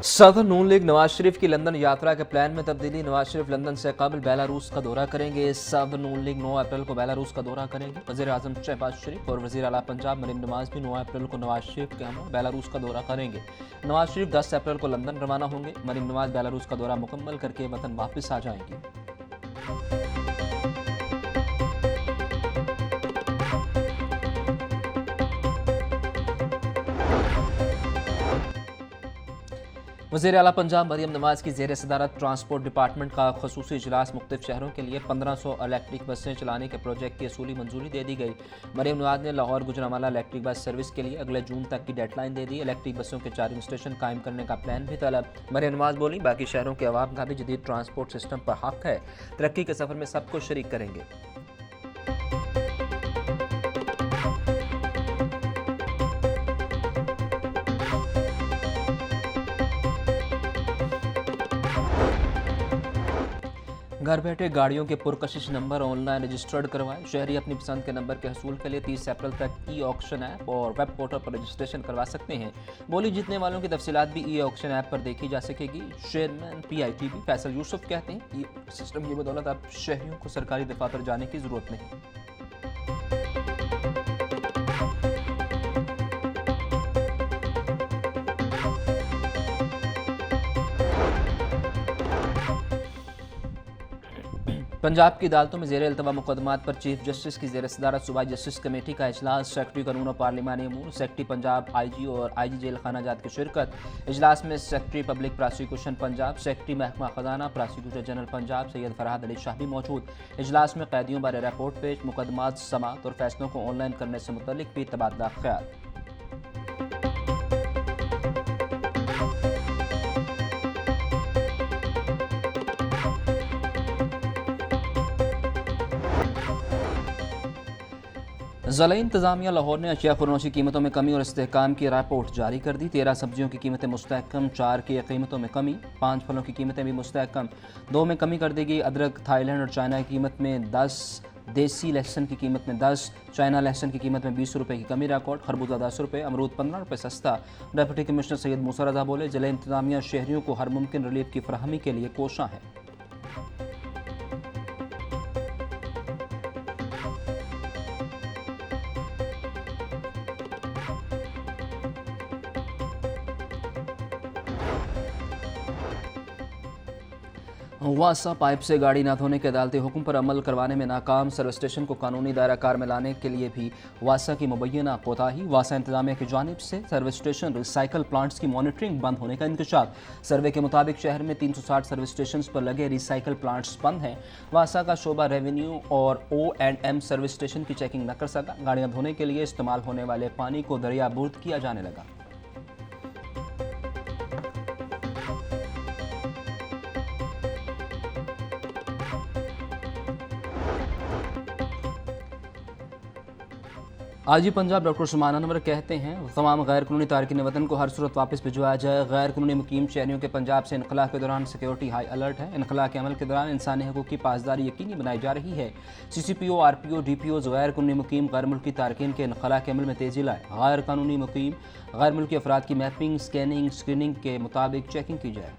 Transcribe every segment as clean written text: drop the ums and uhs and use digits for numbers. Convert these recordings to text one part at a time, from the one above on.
सदर नून लीग नवाज शरीफ की लंदन यात्रा के प्लान में तब्दीली। नवाज शरीफ लंदन से कबल बेलारूस का दौरा करेंगे। सदर नून लीग 9 अप्रैल को बेलारूस का दौरा करेंगे। वज़ीर आज़म शहबाज शरीफ और वज़ीर आला पंजाब मरीम नवाज भी 9 अप्रैल को नवाज शरीफ के हम बेलारूस का दौरा करेंगे। नवाज शरीफ 10 अप्रैल को लंदन रवाना होंगे। मरीम नवाज बेलारूस का दौरा मुकम्मल करके वतन वापस आ जाएंगी। वज़ीर आला पंजाब मरीम नवाज की ज़ेर सदारत ट्रांसपोर्ट डिपार्टमेंट का खसूसी इजलास मुख्तलिफ शहरों के लिए 1500 इलेक्ट्रिक बसें चलाने के प्रोजेक्ट की असूली मंजूरी दे दी गई। मरीम नवाज ने Lahore Gujranwala electric bus service के लिए अगले जून तक की डेडलाइन दे दी। इलेक्ट्रिक बसों के चार्जिंग स्टेशन कायम करने का प्लान भी तलब। मरीम नवाज बोली, बाकी शहरों के अवाम का भी जदीद ट्रांसपोर्ट सिस्टम पर हक है। तरक्की के सफ़र में सबको शरीक करेंगे। घर बैठे गाड़ियों के पुरकशिश नंबर ऑनलाइन रजिस्टर्ड करवाएं। शहरी अपनी पसंद के नंबर के हसूल के लिए 30 अप्रैल तक ई ऑक्शन ऐप और वेब पोर्टल पर रजिस्ट्रेशन करवा सकते हैं। बोली जीतने वालों की तफसीलात भी ई ऑक्शन ऐप पर देखी जा सकेगी। चेयरमैन PITB फैसल यूसुफ कहते हैं कि सिस्टम की बदौलत अब शहरियों को सरकारी दफातर जाने की ज़रूरत नहीं। पंजाब की अदालतों में ज़ेर इल्तवा मुकदमात पर चीफ जस्टिस की ज़ेर सदारत सूबाई जस्टिस कमेटी का इजलास। सेक्रेटरी कानून और पार्लिमानी अमूर, सेक्रेटरी पंजाब IG और IG जेल खाना जात की शिरकत। इजलास में secretary public prosecution Punjab, secretary महकमा खजाना, प्रोसिक्यूटर जनरल पंजाब सैयद फरहाद अली शाह भी मौजूद। इजलास में कैदियों बारे रिपोर्ट पेश, मुकदमात समात और फैसलों को ऑनलाइन करने से मुतल्लिक भी तबादला ख्याल। ज़िला इंतज़ामिया लाहौर ने अशिया खुरनोश की कीमतों में कमी और इस्तेहकाम की रिपोर्ट जारी कर दी। 13 सब्जियों की कीमतें मुस्तहकम, 4 की कीमतों में कमी, 5 फलों की कीमतें भी मुस्तहकम, 2 में कमी कर दी गई। अदरक थाईलैंड और चाइना की कीमत में 10, देसी लहसन की कीमत में 10, चाइना लहसन की कीमत में 20 रुपये की कमी रिकॉर्ड। खरबूजा 10 रुपये, अमरूद 15 रुपये सस्ता। डिप्टी कमिश्नर सैयद मूसा रज़ा बोले, ज़िला इंतज़ामिया शहरियों को हर मुमकिन रिलीफ की फराहमी के लिए कोशां है। वासा पाइप से गाड़ी न धोने के अदालती हुक्म पर अमल करवाने में नाकाम। सर्विस स्टेशन को कानूनी दायरा कार में लाने के लिए भी वासा की मुबैना कोताही। वासा इंतजामिया की जानिब से सर्विस स्टेशन रिसाइकल प्लांट्स की मॉनिटरिंग बंद होने का इंकशाफ। सर्वे के मुताबिक शहर में 360 सर्विस स्टेशन पर लगे रिसाइकल प्लांट्स बंद हैं। वासा का शोबा रेवेन्यू और O&M सर्विस स्टेशन की चेकिंग न कर सका। गाड़ियाँ धोने के लिए इस्तेमाल होने वाले पानी को दरिया बुर्द किया जाने लगा। आजी पंजाब डॉक्टर उस्मान अनवर कहते हैं, तमाम गैर कानूनी तारकिन वतन को हर सूरत वापस भिजवाया जाए। गैर कानूनी मुकीम शहरियों के पंजाब से इनखला के दौरान सिक्योरिटी हाई अलर्ट है। इनखला के अमल के दौरान इंसानी हकूक़ की पासदारी यकीनी बनाई जा रही है। CCPO RPO DPO गैर कानूनी मुकीम गैर मुल्की तारकिन के इनखला के अमल में तेज़ी लाए। गैर कानूनी मुकीम गैर मुल्की अफराद की मैपिंग, स्कैनिंग, स्क्रीनिंग के मुताबिक चेकिंग की जाए।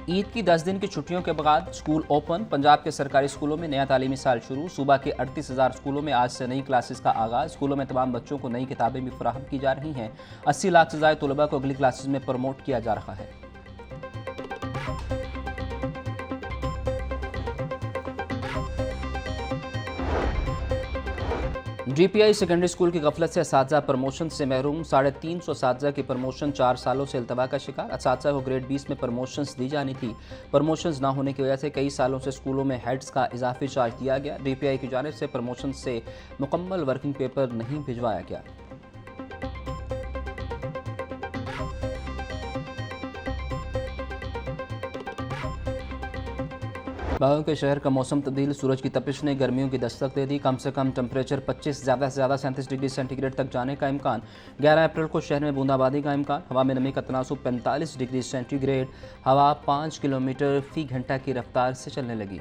ईद की 10 दिन की छुट्टियों के बाद स्कूल ओपन। पंजाब के सरकारी स्कूलों में नया तालीमी साल शुरू। सूबा के 38,000 स्कूलों में आज से नई क्लासेस का आगाज़। स्कूलों में तमाम बच्चों को नई किताबें भी फराहम की जा रही हैं। 80 लाख से ज़ायद तलबा को अगली क्लासेस में प्रमोट किया जा रहा है। GPI सेकेंडरी स्कूल की गफलत से असातिज़ा प्रमोशन से महरूम। 350 असातिज़ा की प्रमोशन 4 सालों से इल्तवा का शिकार। असातिज़ा को ग्रेड 20 में प्रमोशंस दी जानी थी। प्रमोशंस ना होने की वजह से कई सालों से स्कूलों में हेड्स का इजाफी चार्ज दिया गया। DPI की जानिब से प्रमोशन से मुकम्मल वर्किंग पेपर नहीं भिजवाया गया। बागों के शहर का मौसम तब्दील, सूरज की तपिश ने गर्मियों की दस्तक दे दी। कम से कम टेम्परेचर 25, ज़्यादा से ज़्यादा 37 डिग्री सेंटीग्रेड तक जाने का इम्कान। 11 अप्रैल को शहर में बूंदाबांदी का इम्कान। हवा में नमी का तनासुब 45 डिग्री सेंटीग्रेड। हवा 5 किलोमीटर फी घंटा की रफ्तार से चलने लगी।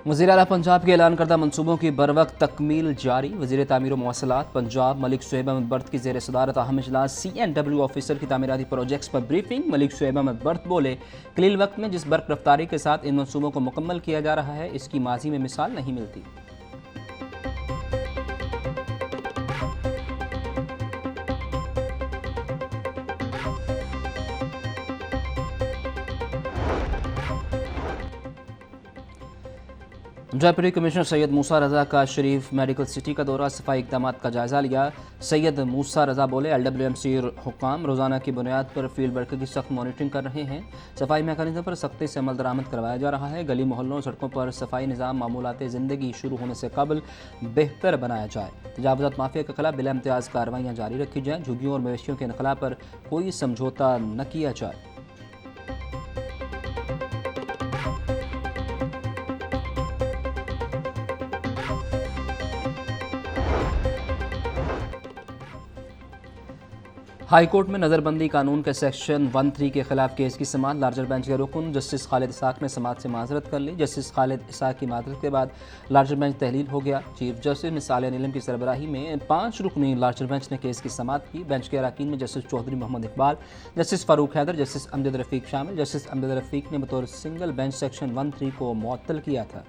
वज़ीर आला पंजाब के ऐलान करदा मनसूबों की बरवक्त तकमील जारी। वज़ीर तामीर व मवासलात पंजाब मलिक शुएब अहमद बर्द की ज़ेर सदारत अहम इजलास CNW ऑफिसर की तामीराती प्रोजेक्ट्स पर ब्रीफिंग। मलिक शुएब अहमद बर्द बोले, कलील वक्त में जिस बर्क रफ्तारी के साथ इन मनसूबों को मुकम्मल किया जा रहा है, इसकी माजी में मिसाल नहीं मिलती। जयपुरी कमिश्नर सैयद मूसा रजा का शरीफ मेडिकल सिटी का दौरा, सफाई इक़दाम का जायज़ा लिया। सैयद मूसा रजा बोले, LWMC हुकाम रोज़ाना की बुनियाद पर फील्ड वर्कर की सख्त मॉनिटरिंग कर रहे हैं। सफाई मैकेनिज़्म पर सख्ती से अमल दरामद करवाया जा रहा है। गली मोहल्लों सड़कों पर सफाई निज़ाम मामूलात ज़िंदगी शुरू होने से कबल बेहतर बनाया जाए। तजावुज़ात माफिया के खिलाफ बिला इम्तियाज़ कार्रवाइयाँ जारी रखी जाएँ। झुग्गियों और मवेशियों के नकला पर कोई समझौता न किया जाए। हाई कोर्ट में नज़रबंदी कानून के सेक्शन 13 के खिलाफ केस की समाअत। लार्जर बेंच के रुकन जस्टिस खालिद इसाक ने समाअत से माजरत कर ली। जस्टिस खालिद इसाक की माजरत के बाद लार्जर बेंच तहलील हो गया। चीफ जस्टिस मिसाल नीलम की सरबराही में 5 रुकनी लार्जर बेंच ने केस की समाअत की। बेंच के अरकान में justice Chaudhry Mohammad Iqbal, justice Farooq Haider, justice Amjad Rafiq शामिल। जस्टिस अमजद रफ़ीक ने बतौर सिंगल बेंच सेक्शन 13 को मुअत्तल किया था।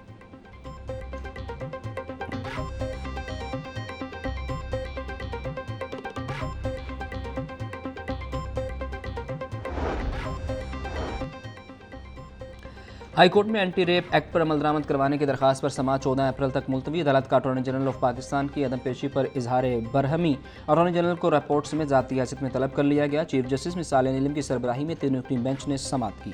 हाई कोर्ट में एंटी रेप एक्ट पर अमल दरामद करवाने की दरखास्त पर समाअत 14 अप्रैल तक मुलतवी। अदालत का अटॉर्नी जनरल ऑफ पाकिस्तान की अदम पेशी पर इजहार बरहमी अटॉर्नी जनरल को रिपोर्ट समेत ज़ाती हैसियत में तलब कर लिया गया। चीफ जस्टिस मिसाल नीलम की सरबराही में 3 रुकनी बेंच ने समाअत की।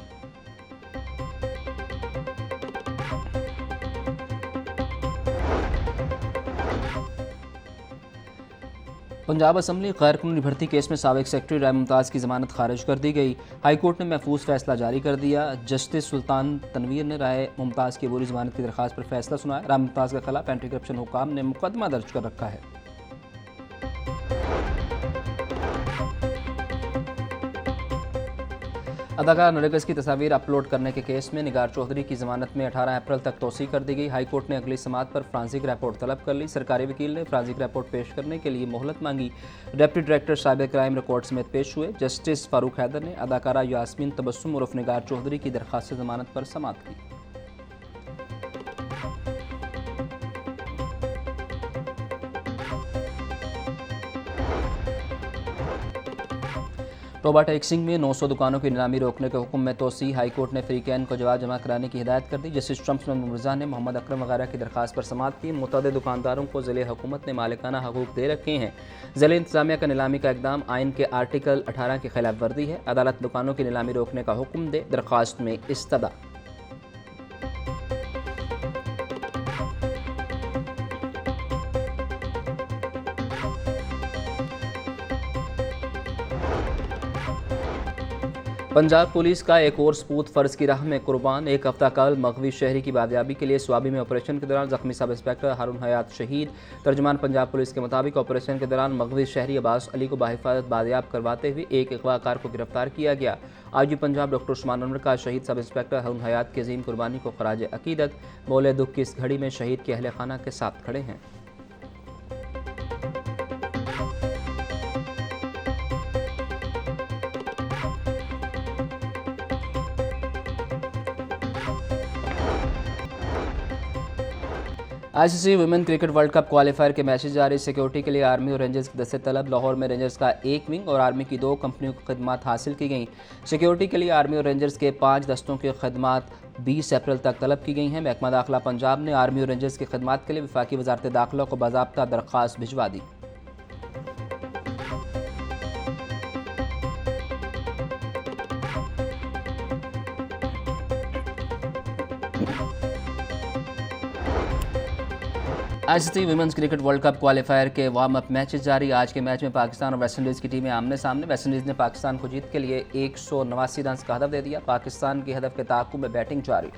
पंजाब असम्बली गैर कानूनी भर्ती केस में साबिक सेक्रेटरी राय मुमताज़ की ज़मानत खारिज कर दी गई। हाई कोर्ट ने महफूज फैसला जारी कर दिया। जस्टिस सुल्तान तनवीर ने राय मुमताज़ की अबूरी ज़मानत की दरखास्त पर फैसला सुनाया। राय मुमताज़ के खिलाफ एंटी करप्शन हुकाम ने मुकदमा दर्ज कर रखा है। अदाकार नरगिस की तस्वीर अपलोड करने के केस में निगार चौधरी की ज़मानत में 18 अप्रैल तक तोसी कर दी गई। हाई कोर्ट ने अगली समाअत पर फ्रांसिक रिपोर्ट तलब कर ली। सरकारी वकील ने फ्रांसिक रिपोर्ट पेश करने के लिए मोहलत मांगी। Deputy director cyber crime record समेत पेश हुए। जस्टिस फारूक हैदर ने अदाकारा यास्मीन तबस्सुम उर्फ निगार चौधरी की दरखास्त ज़मानत पर समाअत की। टोबा टैक्सिंग में 900 दुकानों की नीलामी रोकने के हुक्म में तोसी। हाई कोर्ट ने फ्री कैन को जवाब जमा कराने की हिदायत कर दी। जस्टिस शम्स मिर्जा ने मोहम्मद अकरम वगैरह की दरखास्त पर समाअत की। मुतअद्दिद दुकानदारों को ज़िले हुकूमत ने मालिकाना हकूक़ दे रखे हैं। ज़िले इंतज़ामिया का नीलामी का इक़दाम आइन के आर्टिकल 18 की खिलाफ वर्दी है। अदालत दुकानों की नीलामी रोकने का हुक्म दे। दरखास्त में इस्तदा। पंजाब पुलिस का एक और सपूत फ़र्ज की राह में कुर्बान। एक हफ्ता कल मगवी शहरी की बाजियाबी के लिए स्वाबी में ऑपरेशन के दौरान जख्मी सब इंस्पेक्टर हारून हयात शहीद। तर्जमान पंजाब पुलिस के मुताबिक ऑपरेशन के दौरान मगवी शहरी अब्बास अली को बाहिफाजत बाजियाब करवाते हुए एक अगवाकार को गिरफ्तार किया गया। IG पंजाब डॉक्टर उस्मान अनवर का शहीद सब इंस्पेक्टर हारून हयात की अजीम कुर्बानी को खराज अकीदत। बोले, दुख की इस घड़ी में शहीद के अहले खाना के साथ खड़े हैं। ICC women cricket world cup qualifier के मैचेस जारी। सिक्योरिटी के लिए आर्मी और रेंजर्स के दस्ते तलब। लाहौर में रेंजर्स का एक विंग और आर्मी की 2 कंपनियों की खदमात हासिल की गई। सिक्योरिटी के लिए आर्मी और रेंजर्स के 5 दस्तों की खदमात 20 अप्रैल तक तलब की गई हैं। महकमा दाखिला पंजाब ने आर्मी और रेंजर्स की खदमात के लिए वफाकी वजारत दाखिला को बाज़ाब्ता दरख्वास्त भिजवा दी। ICC women's cricket world cup qualifier के वार्म अप मैचेस जारी। आज के मैच में पाकिस्तान और वेस्टइंडीज़ की टीमें आमने सामने। वेस्टइंडीज़ ने पाकिस्तान को जीत के लिए 189 रन का हदफ दे दिया। पाकिस्तान की हदफ के ताक़ुब में बैटिंग जारी।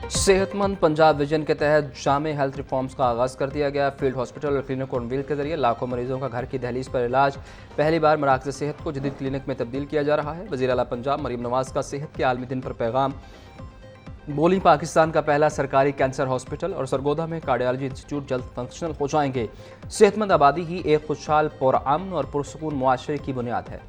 सेहतमंद पंजाब विजन के तहत जामे हेल्थ रिफॉर्म्स का आगाज़ कर दिया गया। फील्ड हॉस्पिटल और क्लिनिक ऑन व्हील के जरिए लाखों मरीजों का घर की दहलीज पर इलाज। पहली बार मराकज़ सेहत को जदीद क्लिनिक में तब्दील किया जा रहा है। वज़ीर आला पंजाब मरीम नवाज का सेहत के आलमी दिन पर पैगाम। बोली पाकिस्तान का पहला सरकारी कैंसर हॉस्पिटल और सरगोदा में कार्डियोलॉजी इंस्टीट्यूट जल्द फंक्शनल हो जाएंगे। सेहतमंद आबादी ही एक खुशहाल, पुरअमन और पुरसुकून मुआशरे की बुनियाद है।